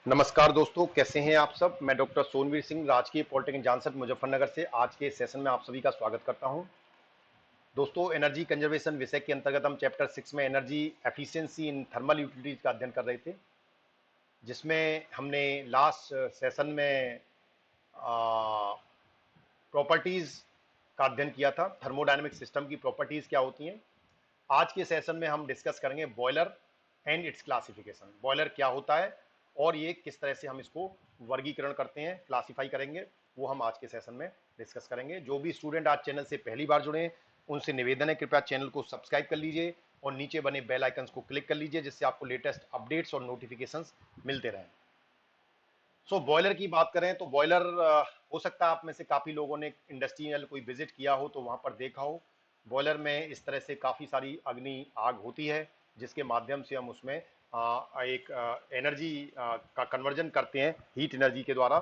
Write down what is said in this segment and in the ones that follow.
नमस्कार दोस्तों, कैसे हैं आप सब। मैं डॉक्टर सोनवीर सिंह, राजकीय पॉलिटेक्निक जानसठ मुजफ्फरनगर से आज के सेशन में आप सभी का स्वागत करता हूं। दोस्तों, एनर्जी कंजर्वेशन विषय के अंतर्गत हम चैप्टर 6 में energy efficiency in thermal utilities का अध्ययन कर रहे थे, जिसमें हमने लास्ट सेशन में प्रॉपर्टीज का अध्ययन किया था। थर्मोडायनेमिक सिस्टम की प्रॉपर्टीज क्या होती हैं। आज के सेशन में हम डिस्कस करेंगे boiler and it's classification. Boiler क्या होता है और ये किस तरह से हम इसको वर्गीकरण करते हैं, क्लासिफाई करेंगे, वो हम आज के सेशन में डिस्कस करेंगे। जो भी स्टूडेंट आज चैनल से पहली बार जुड़े हैं, उनसे निवेदन है कृपया चैनल को सब्सक्राइब कर लीजिए और नीचे बने बेल आइकन्स को क्लिक कर लीजिए, जिससे आपको लेटेस्ट अपडेट्स और नोटिफिकेशंस मिलते रहें। बॉयलर की बात करें तो बॉयलर हो सकता है आप में से काफी लोगों ने इंडस्ट्रियल कोई विजिट किया हो तो वहां पर देखा हो। बॉयलर में इस तरह से काफी सारी अग्नि आग होती है, जिसके माध्यम से हम उसमें एक एनर्जी का कन्वर्जन करते हैं हीट एनर्जी के द्वारा।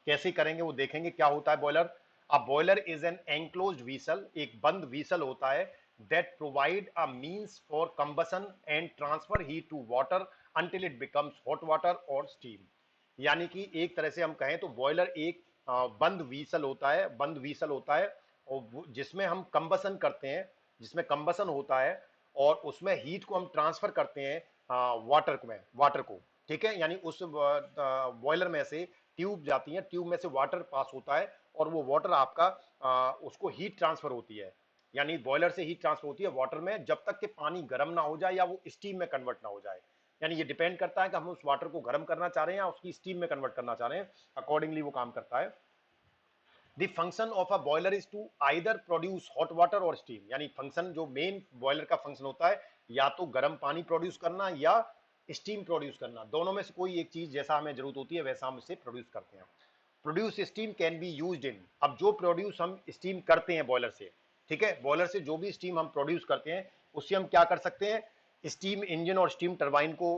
कैसे करेंगे वो देखेंगे। क्या होता है boiler? A boiler is an enclosed vessel, एक बंद व्हीसल होता है that provide a means for combustion and transfer heat to water until it becomes hot water or steam। यानी कि एक तरह से हम कहें तो बॉयलर एक बंद व्हीसल होता है, बंद व्हीसल होता है और जिसमें हम कंबसन करते हैं, जिसमें कंबसन होता है और उसमें हीट को हम ट्रांसफर करते हैं वाटर को। ठीक है, यानी उस बॉयलर में से ट्यूब जाती है, ट्यूब में से वाटर पास होता है और वो वाटर आपका उसको हीट ट्रांसफर होती है। यानी बॉयलर से हीट ट्रांसफर होती है वाटर में, जब तक कि पानी गर्म ना हो जाए या वो स्टीम में कन्वर्ट ना हो जाए। यानी ये डिपेंड करता है कि हम उस वाटर को गर्म करना चाह रहे हैं या उसकी स्टीम में कन्वर्ट करना चाह रहे हैं, अकॉर्डिंगली वो काम करता है। The function of a boiler is to either produce hot water और स्टीम। यानी फंक्शन, जो मेन बॉयलर का फंक्शन होता है, या तो गर्म पानी प्रोड्यूस करना या स्टीम प्रोड्यूस करना। दोनों में से कोई एक चीज, जैसा हमें जरूरत होती है वैसा हम इसे प्रोड्यूस करते हैं। Produce steam can be used in, अब जो प्रोड्यूस हम स्टीम करते हैं बॉयलर से, ठीक है, बॉयलर से जो भी स्टीम हम प्रोड्यूस करते हैं उससे हम क्या कर सकते हैं, स्टीम इंजन और स्टीम टरबाइन को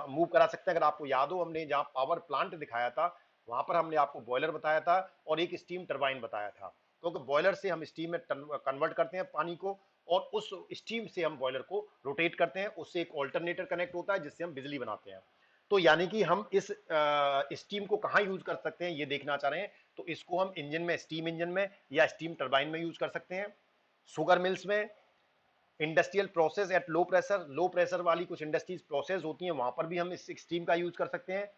मूव करा सकते हैं। अगर आपको याद हो, हमने जहां पावर प्लांट दिखाया था वहां पर हमने आपको बॉयलर बताया था और एक स्टीम टरबाइन बताया था। क्योंकि तो बॉयलर से हम स्टीम में कन्वर्ट करते हैं पानी को और उस स्टीम से हम बॉयलर को रोटेट करते हैं, उससे एक ऑल्टरनेटर कनेक्ट होता है जिससे हम बिजली बनाते हैं। तो यानी कि हम इस स्टीम को कहां यूज कर सकते हैं ये देखना चाह रहे हैं, तो इसको हम इंजन में, स्टीम इंजन में या स्टीम टरबाइन में यूज कर सकते हैं। शुगर मिल्स में, industrial process at low pressure, low pressure वाली कुछ इंडस्ट्रीज प्रोसेस होती हैं, वहां पर भी हम इस स्टीम का यूज कर सकते हैं।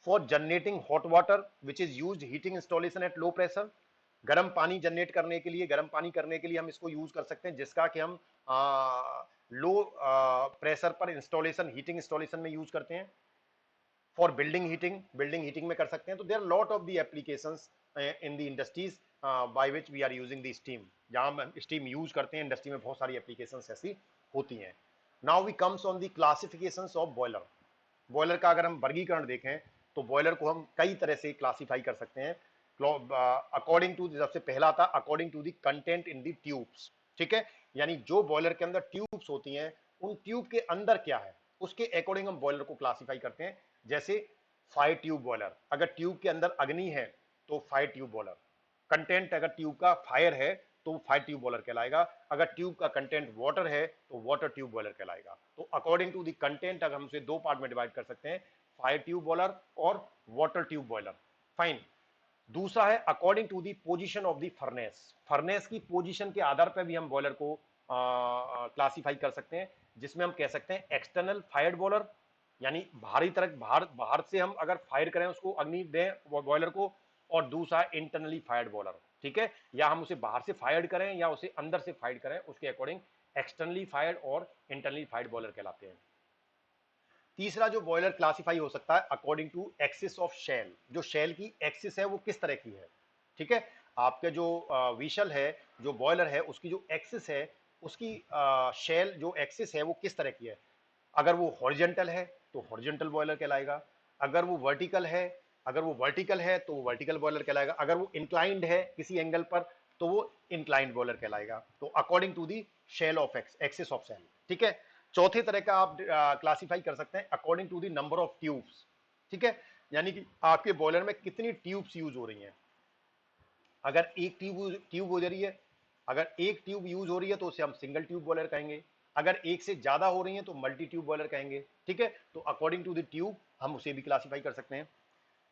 For generating hot water which is use heating installation eight low pressure, गर्म पानी जनरेट करने के लिए, गर्म पानी करने के लिए हम इसको यूज कर सकते हैं, जिसका कि हम लो प्रेशर पर इंस्टॉलेशन, हीटिंग इंस्टॉलेशन में यूज करते हैं। For building heating, building heating में कर सकते हैं। तो there lot of the applications in the industries by which we are using the steam. जहां हम स्टीम यूज करते हैं इंडस्ट्री में, बहुत सारी एप्लीकेशंस ऐसी होती हैं। Now we comes on the classifications of boiler. Boiler का अगर हम वर्गीकरण देखें तो बॉयलर को हम कई तरह से क्लासिफाई कर सकते हैं। अकॉर्डिंग टू, सबसे पहला था according to the content in the tubes. ठीक है, यानी जो बॉयलर के अंदर ट्यूब्स होती हैं, उन ट्यूब के अंदर क्या है उसके अकॉर्डिंग हम बॉयलर को क्लासिफाई करते हैं। जैसे फायर ट्यूब बॉयलर, अगर ट्यूब के अंदर अग्नि है तो फायर ट्यूब बॉयलर। कंटेंट अगर ट्यूब का फायर है तो फायर ट्यूब बॉयलर कहलाएगा। अगर ट्यूब का कंटेंट वाटर है तो वाटर ट्यूब बॉयलर कहलाएगा। तो अकॉर्डिंग टू द कंटेंट अगर हम उसे दो पार्ट में डिवाइड कर सकते हैं, फायर ट्यूब बॉयलर और वाटर ट्यूब बॉयलर। फाइन। दूसरा है according to the position of the furnace. Furnace की पोजीशन के आधार पर भी हम बॉयलर को क्लासिफाई कर सकते हैं, जिसमें हम कह सकते हैं एक्सटर्नल फायर्ड बॉयलर, यानी बाहरी तरफ, बाहर बाहर से हम अगर फायर करें उसको, अग्नि दें बॉयलर को, और दूसरा इंटरनली फायर्ड बॉयलर। ठीक है, या हम उसे बाहर से फायर्ड करें या उसे अंदर से फायर करें, उसके अकॉर्डिंग एक्सटर्नली फायर्ड और इंटरनली फायर्ड बॉयलर कहलाते हैं। तीसरा जो बॉयलर क्लासिफाई हो सकता है according to axis of shell. जो शेल की एक्सिस है वो किस तरह की है। ठीक है, आपके जो विशल है, जो बॉयलर है, उसकी जो एक्सिस है, उसकी शेल जो एक्सिस है वो किस तरह की है। अगर वो हॉरिजेंटल है तो हॉरिजेंटल बॉयलर कहलाएगा। अगर वो वर्टिकल है, अगर वो वर्टिकल है तो वो वर्टिकल बॉयलर कहलाएगा। अगर वो इंक्लाइंड है किसी एंगल पर तो वो इंक्लाइंड बॉयलर कहलाएगा। तो according to the shell of axis of shell. ठीक है, चौथे तरह का आप क्लासिफाई कर सकते हैं according to the number of tubes. ठीक है, यानी कि आपके बॉयलर में कितनी ट्यूब्स यूज हो रही हैं। अगर एक ट्यूब हो जा रही है, अगर एक ट्यूब यूज हो रही है तो उसे हम सिंगल ट्यूब बॉयलर कहेंगे। अगर एक से ज्यादा हो रही है तो मल्टी ट्यूब बॉयलर कहेंगे। ठीक है, तो अकॉर्डिंग टू द ट्यूब हम उसे भी क्लासीफाई कर सकते हैं।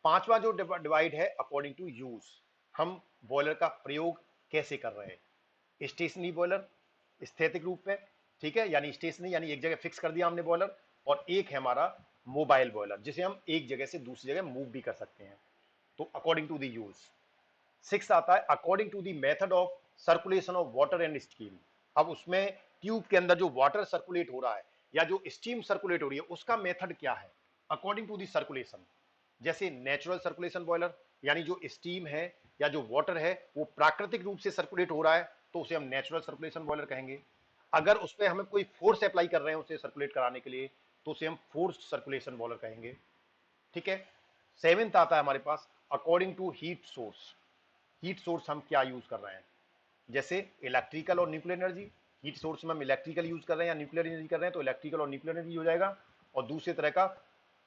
पांचवा जो डिवाइड है अकॉर्डिंग टू यूज, हम बॉयलर का प्रयोग कैसे कर रहे हैं। स्टेशनरी बॉयलर, स्थैतिक रूप में, ठीक है, यानी स्टेशनरी यानी एक जगह फिक्स कर दिया हमने बॉयलर, और एक है हमारा मोबाइल बॉयलर जिसे हम एक जगह से दूसरी जगह मूव भी कर सकते हैं। तो according to the use. Six आता है according to the method of circulation of water and steam. अब उसमें ट्यूब के अंदर जो वाटर सर्कुलेट हो रहा है या जो स्टीम सर्कुलेट हो रही है उसका मेथड क्या है अकॉर्डिंग टू द सर्कुलेशन। जैसे नेचुरल सर्कुलेशन बॉयलर, यानी जो स्टीम है या जो वाटर है वो प्राकृतिक रूप से सर्कुलेट हो रहा है तो उसे हम नेचुरल सर्कुलेशन बॉयलर कहेंगे। अगर उस पर हमें कोई फोर्स अप्लाई कर रहे हैं उसे सर्कुलेट कराने के लिए तो उसे हम फोर्स्ड सर्कुलेशन बॉयलर कहेंगे, ठीक है। सेवेंथ आता है हमारे पास according to heat source. Heat source हम क्या यूज कर रहे हैं, जैसे इलेक्ट्रिकल और न्यूक्लियर एनर्जी। हीट सोर्स में हम इलेक्ट्रिकल यूज कर रहे हैं या न्यूक्लियर एनर्जी कर रहे हैं तो इलेक्ट्रिकल और न्यूक्लियर एनर्जी हो जाएगा। और दूसरे तरह का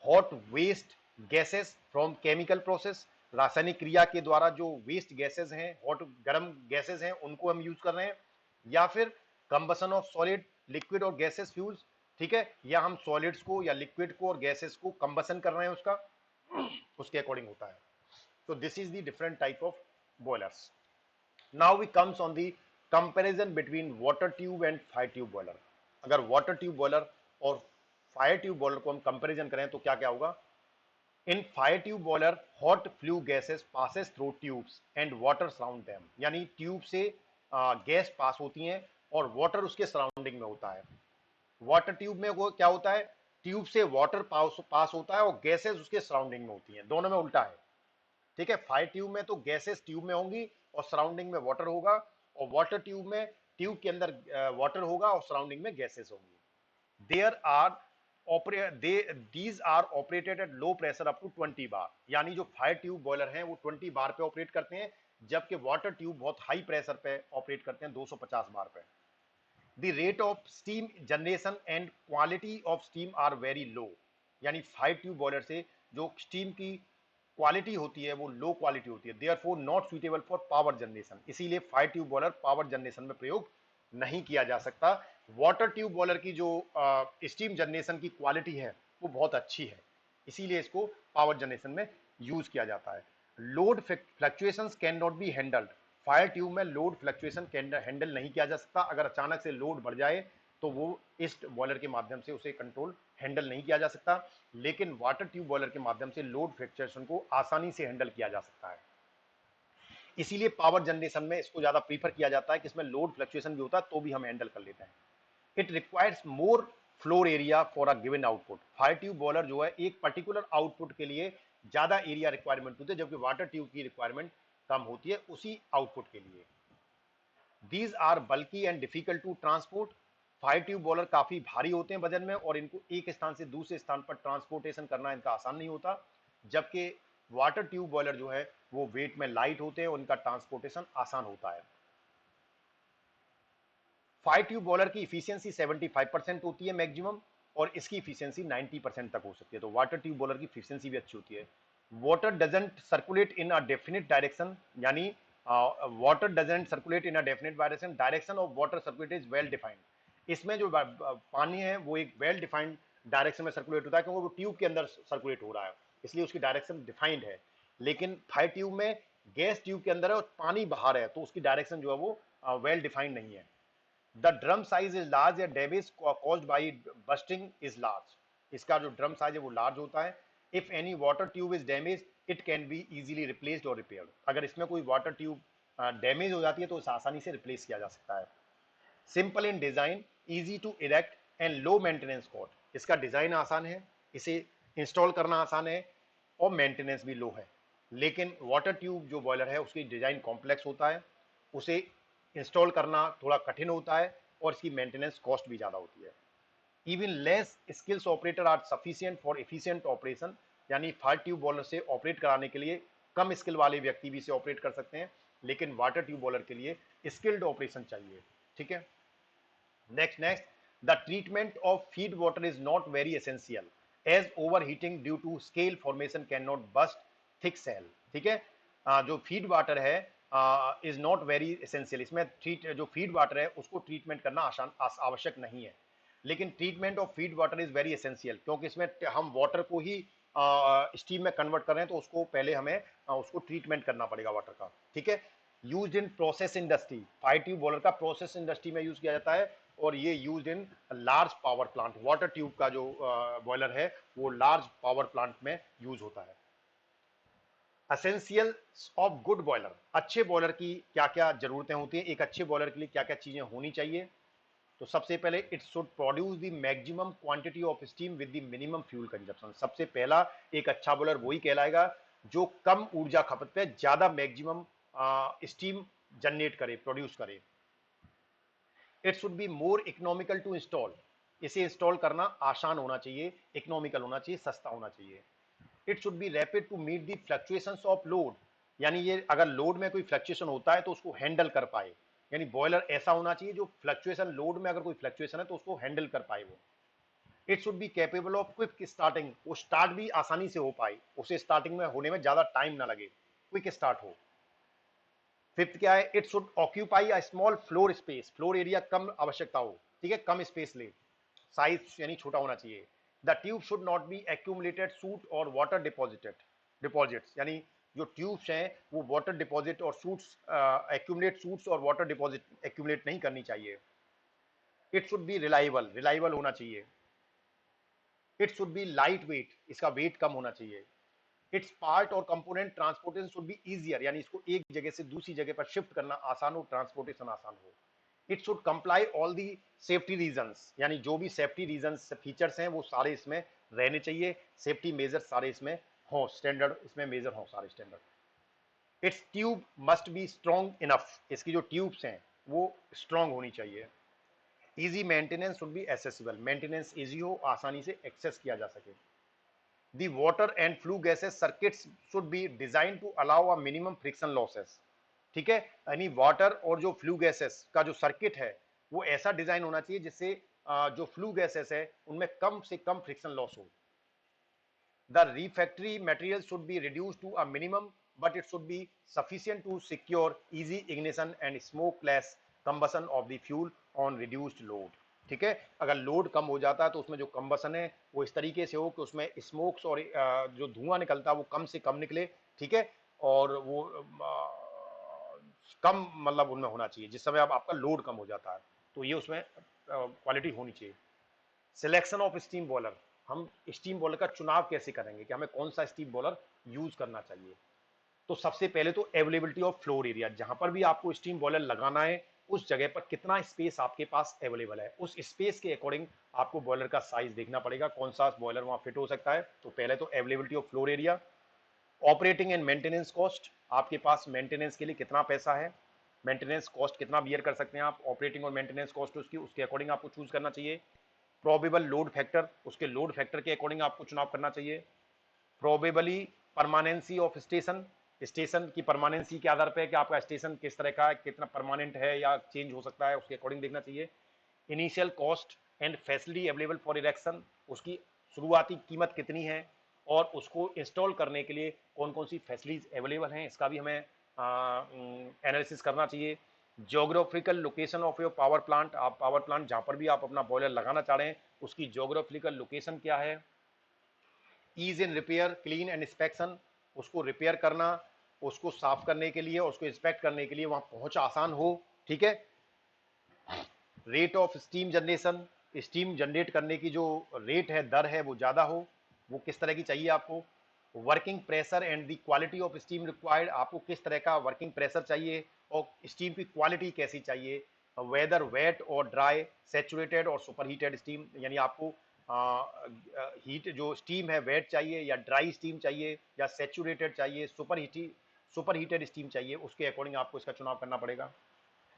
hot waste gases from chemical process, रासायनिक क्रिया के द्वारा जो वेस्ट गैसेस हैं, हॉट गर्म गैसेस हैं, उनको हम यूज कर रहे हैं। या फिर कंबसन ऑफ सॉलिड लिक्विड और गैसेस फ्यूल्स, ठीक है, या हम सॉलिड्स को या लिक्विड को और गैसेस को कंबसन कर रहे हैं उसका, उसके अकॉर्डिंग होता है। तो this is the different type of boilers. Now we comes on the comparison between water tube and fire tube boiler। अगर water tube boiler और fire tube boiler को हम कंपैरिजन करें तो क्या क्या होगा। इन fire tube boiler hot flue gases passes through tubes and water surround them, यानी ट्यूब से गैस पास होती हैं और वाटर उसके सराउंडिंग में होता है। वाटर ट्यूब में वो क्या होता है, ट्यूब से वाटर पास होता है और गैसेस उसके सराउंडिंग में होती हैं, दोनों में उल्टा है, ठीक है। फायर ट्यूब में तो गैसेस ट्यूब में होंगी और सराउंडिंग में वाटर होगा, और वाटर ट्यूब में ट्यूब के अंदर वाटर होगा और सराउंडिंग में गैसेस होंगी। There are these are operated at low pressure up to 20 bar, यानी जो फायर ट्यूब बॉयलर हैं वो 20 बार पे ऑपरेट करते हैं, जबकि वाटर ट्यूब बहुत हाई प्रेशर पे ऑपरेट करते हैं 250 बार पे। The rate of steam generation and quality of steam are very low, यानी फायर ट्यूब बॉयलर से जो स्टीम की क्वालिटी होती है वो लो क्वालिटी होती है, therefore not suitable for power generation, इसीलिए fire tube boiler power generation में प्रयोग नहीं किया जा सकता। वाटर ट्यूब बॉयलर की जो स्टीम जनरेशन की क्वालिटी है वो बहुत अच्छी है, इसीलिए इसको पावर जनरेशन में यूज किया जाता है। Load fluctuations can not be handled, fire tube में लोड फ्लक्चुएशन हैंडल नहीं किया जा सकता। अगर अचानक से लोड बढ़ जाए तो वो इस बॉयलर के माध्यम से उसे कंट्रोल हैंडल नहीं किया जा सकता, लेकिन वाटर ट्यूब बॉयलर के माध्यम से लोड फ्लक्चुएशन को आसानी से हैंडल किया जा सकता है। इसीलिए पावर जनरेशन में इसको ज्यादा प्रीफर किया जाता है कि इसमें लोड फ्लक्चुएशन भी होता है तो भी हम हैंडल कर लेते हैं। It requires more floor area for a given output, fire tube boiler जो है एक पर्टिकुलर आउटपुट के लिए ज्यादा एरिया रिक्वायरमेंट होती है, जबकि वाटर ट्यूब की रिक्वायरमेंट कम होती है उसी आउटपुट के लिए। These are bulky and difficult to transport, fire tube boiler काफी भारी होते हैं वजन में और इनको एक स्थान से दूसरे स्थान पर ट्रांसपोर्टेशन करना इनका आसान नहीं होता, जबकि वाटर ट्यूब बॉयलर जो है वो वेट में लाइट होते हैं और उनका ट्रांसपोर्टेशन आसान होता है। फायर ट्यूब बॉयलर की इफिशियंसी 75% होती है मैक्सिमम, और इसकी इफिशियंसी 90% तक हो सकती है, तो वाटर ट्यूब बॉयलर की इफिशियंसी भी अच्छी होती है। Water doesn't circulate in a definite direction, यानी water doesn't circulate in a definite direction, direction of water circulate is well defined. इसमें जो पानी है वो एक वेल डिफाइंड डायरेक्शन में सर्कुलेट होता है क्योंकि वो ट्यूब के अंदर सर्कुलेट हो रहा है, इसलिए उसकी डायरेक्शन डिफाइंड है। लेकिन फायर ट्यूब में गैस ट्यूब के अंदर है और पानी बाहर है तो उसकी डायरेक्शन जो है वो वेल डिफाइंड नहीं है। The drum size is large या damage caused by bursting is large, इसका जो ड्रम साइज है वो लार्ज होता है। If any water tube is damage it can be easily replaced और रिपेयर्ड, अगर इसमें कोई वाटर ट्यूब डैमेज हो जाती है तो इसे आसानी से रिप्लेस किया जा सकता है। Simple in design, easy to erect and low maintenance cost, इसका डिजाइन आसान है, इसे इंस्टॉल करना आसान है और मेंटेनेंस भी लो है। लेकिन वाटर ट्यूब जो बॉयलर है उसकी डिजाइन कॉम्प्लेक्स होता है, उसे इंस्टॉल करना थोड़ा कठिन होता है और इसकी मेंटेनेंस कॉस्ट भी ज्यादा होती है। Even less skills operator are sufficient for efficient operation, यानी फायर ट्यूब बॉयलर से ऑपरेट कराने के लिए कम स्किल वाले व्यक्ति भी इसे ऑपरेट कर सकते हैं, लेकिन वाटर ट्यूब बॉयलर के लिए स्किल्ड ऑपरेशन चाहिए, ठीक है। Next, the treatment of feed water is not very essential as overheating due to scale formation can not burst thick shell, ठीक है। जो फीड वाटर है इज नॉट वेरी एसेंशियल, इसमें जो फीड वाटर है उसको ट्रीटमेंट करना आसान आवश्यक नहीं है, लेकिन treatment of feed water is very essential क्योंकि इसमें हम वाटर को ही स्टीम में कन्वर्ट कर रहे हैं तो उसको पहले हमें उसको ट्रीटमेंट करना पड़ेगा वाटर का, ठीक है। Use in process industry, fire tube boiler का प्रोसेस इंडस्ट्री में यूज किया जाता है, और ये use in large power plant, water tube का जो बॉयलर है वो लार्ज पावर प्लांट में यूज होता है। एसेंशियल्स ऑफ गुड बॉयलर, अच्छे बॉयलर की क्या क्या जरूरतें होती हैं, एक अच्छे बॉयलर के लिए क्या क्या चीजें होनी चाहिए। तो सबसे पहले it should produce the maximum quantity of steam with the minimum fuel consumption. सबसे पहला एक अच्छा बॉयलर वही कहलाएगा जो कम ऊर्जा खपत पे ज्यादा मैक्सिमम स्टीम जनरेट करे, प्रोड्यूस करे। It should be more economical to install, इसे इंस्टॉल करना आसान होना चाहिए, इकोनॉमिकल होना चाहिए, सस्ता होना चाहिए। It should be rapid to meet the fluctuations of load, यानी ये अगर लोड में कोई फ्लक्चुएशन होता है तो उसको हैंडल कर पाए, यानी बॉयलर ऐसा होना चाहिए जो फ्लक्चुएशन, लोड में अगर कोई फ्लक्चुएशन है तो उसको हैंडल कर पाए वो। It should be capable of quick starting, वो स्टार्ट भी आसानी से हो पाए, उसे स्टार्टिंग में होने में ज्यादा टाइम ना लगे, क्विक स्टार्ट हो। फिफ्थ क्या है, it should occupy a small floor space, floor area कम आवश्यकता हो, ठीक है, कम स्पेस ले, साइज यानी छोटा होना चाहिए। The tube should not be accumulated suit और वाटर डिपॉजिट्स, यानी जो ट्यूब्स हैं वो वाटर डिपॉजिट और सूट्स एक्यूमुलेट, सूट्स और वाटर डिपॉजिट एक्यूमुलेट नहीं करनी चाहिए। It should B reliable, reliable होना चाहिए। It should B light weight, इसका वेट कम होना चाहिए। इट्स पार्ट और component transportation should be easier, यानी इसको एक जगह से दूसरी जगह पर शिफ्ट करना आसान हो, ट्रांसपोर्टेशन आसान हो। It should comply all the safety reasons, यानी जो भी सेफ्टी रीजंस फीचर्स हैं वो सारे इसमें रहने चाहिए, सेफ्टी मेजर सारे इसमें हो, स्टैंडर्ड इसमें मेजर हो सारे standard. It's tube must be strong enough, इसकी जो ट्यूब्स हैं वो स्ट्रॉन्ग होनी चाहिए। Easy maintenance should be accessible, maintenance easy हो, आसानी से एक्सेस किया जा सके। The water and flue gases circuits should be designed to allow a minimum friction losses, ठीक है, यानी वाटर और जो फ्लू गैसेस का जो सर्किट है वो ऐसा डिजाइन होना चाहिए जिससे जो फ्लू गैसेस है उनमें कम से कम फ्रिक्शन लॉस हो। The refractory material should be reduce to a minimum but it should be sufficient to secure easy ignition and smokeless combustion of the fuel on reduced load, ठीक है। अगर load कम हो जाता है तो उसमें जो कंबसन है वो इस तरीके से हो कि उसमें स्मोक्स और जो धुआं निकलता है वो कम से कम निकले, ठीक है, और वो कम मतलब उनमें होना चाहिए जिस समय अब आपका लोड कम हो जाता है, तो ये उसमें क्वालिटी होनी चाहिए। सिलेक्शन ऑफ स्टीम बॉयलर, हम स्टीम बॉयलर का चुनाव कैसे करेंगे कि हमें कौन सा स्टीम बॉयलर यूज करना चाहिए। तो सबसे पहले तो अवेलेबिलिटी ऑफ फ्लोर एरिया, जहां पर भी आपको स्टीम बॉयलर लगाना है उस जगह पर कितना स्पेस आपके पास अवेलेबल है, उस स्पेस के अकॉर्डिंग आपको बॉयलर का साइज देखना पड़ेगा, कौन सा बॉयलर वहां फिट हो सकता है। तो पहले तो availability of floor area. Operating and maintenance cost, आपके पास मेंटेनेंस के लिए कितना पैसा है, मेंटेनेंस कॉस्ट कितना बियर कर सकते हैं आप, ऑपरेटिंग और मेंटेनेंस कॉस्ट उसकी, उसके अकॉर्डिंग आपको चूज करना चाहिए। प्रोबेबल लोड फैक्टर, उसके लोड फैक्टर के अकॉर्डिंग आपको चुनाव करना चाहिए। Probably permanency of station, station की परमानेंसी के आधार पर कि आपका स्टेशन किस तरह का है, कितना परमानेंट है या चेंज हो सकता है, उसके अकॉर्डिंग देखना चाहिए। Initial cost and facility available for erection, उसकी शुरुआती कीमत कितनी है और उसको इंस्टॉल करने के लिए कौन कौन सी फैसिलिटीज अवेलेबल हैं, इसका भी हमें एनालिसिस करना चाहिए। Geographical location of your power plant, आप पावर प्लांट जहां पर भी आप अपना बॉयलर लगाना चाह रहे हैं उसकी ज्योग्राफिकल लोकेशन क्या है। Ease in repair clean and inspection, उसको रिपेयर करना, उसको साफ करने के लिए, उसको इंस्पेक्ट करने के लिए वहां पहुंच आसान हो, ठीक है। Rate of steam generation, steam generate करने की जो रेट है, दर है, वो ज़्यादा हो, वो किस तरह की चाहिए आपको। Working pressure and the quality of steam required, आपको किस तरह का वर्किंग प्रेशर चाहिए और स्टीम की क्वालिटी कैसी चाहिए। वेदर वेट और ड्राई, सेचुरेटेड और सुपर हीटेड स्टीम, यानी आपको हीट जो स्टीम है वेट चाहिए या ड्राई स्टीम चाहिए या सेचुरेटेड चाहिए, सुपर हीटेड स्टीम चाहिए, उसके अकॉर्डिंग आपको इसका चुनाव करना पड़ेगा।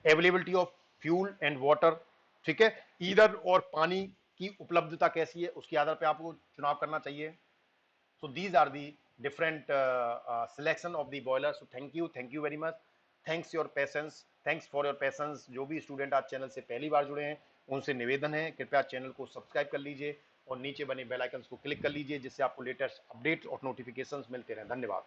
Availability of fuel and water, ठीक है, ईंधन और पानी की उपलब्धता कैसी है उसके आधार पे आपको चुनाव करना चाहिए। So these are the different selection of the boiler. So thank you very much, thanks your patience, thanks for your patience. जो भी स्टूडेंट आज चैनल से पहली बार जुड़े हैं उनसे निवेदन है कृपया चैनल को सब्सक्राइब कर लीजिए और नीचे बने बेल आइकन को क्लिक कर लीजिए जिससे आपको लेटेस्ट अपडेट्स और नोटिफिकेशंस मिलते रहें। धन्यवाद।